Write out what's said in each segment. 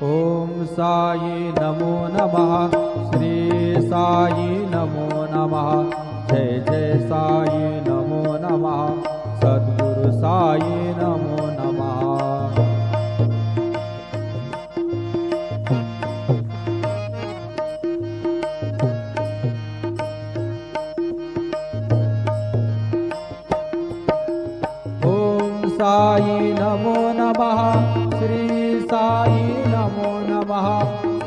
ओम साई नमो नमः। श्री साई नमो नमः। जय जय साई नमो नमः। सद्गुरु साई नमो नमः। ओम साई नमो नमः। श्री साई नमो नमः।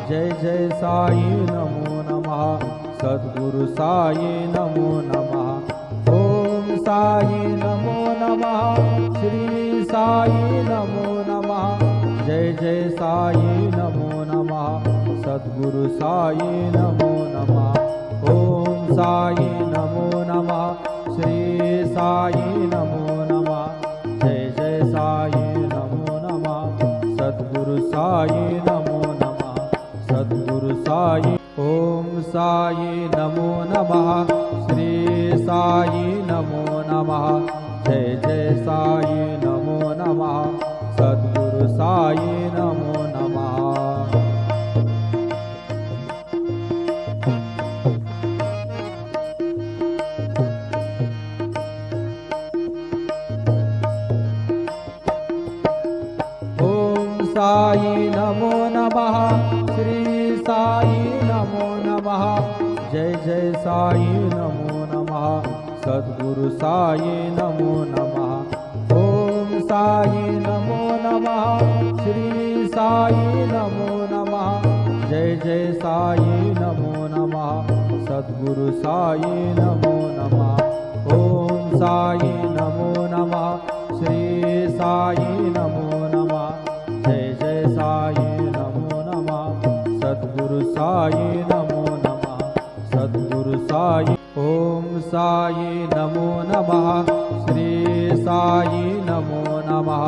जय जय साई नमो नमः। सद्गुरु साई नमो नमः। ओम साई नमो नमः। श्री साई नमो नमः। जय जय साई नमो नमः। सद्गुरु साई नमो नमः। ओम साई नमो नमः। श्री साई नमो नमः। जय जय साई नमो नमः। सद्गुरु साई नमो नमः। सद्गुरु साई। ओम साई नमो नमः। श्री साई नमो नमः। जय जय साई नमो नमः। सद्गुरु साई नमो नमः। साई नमो नमः। श्री साई नमो नमः। जय जय साई नमो नमः। सद्गुरु साई नमो नमः। ओम साई नमो नमः। श्री साई नमो नमः। जय जय साई नमो नमः। सद्गुरु साई नमो नमः। ओम साई नमो नमः। श्री साई नमो नमः। जय जय साई नमो नमः। सद्गुरु साई नमो नमः। सद्गुरु साई। ओम साई नमो नमः। श्री साई नमो नमः।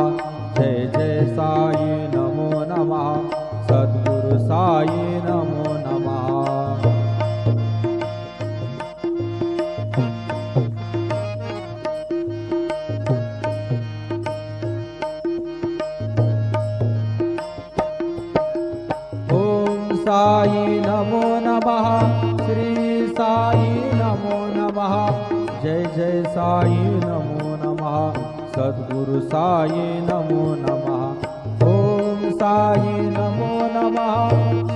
जय जय साई नमो नमः। सद्गुरु साई नमो नमः। साई नमो नमः। श्री साई नमो नमः। जय जय साई नमो नमः। सद्गुरु साई नमो नमः। ओम साई नमो नमः।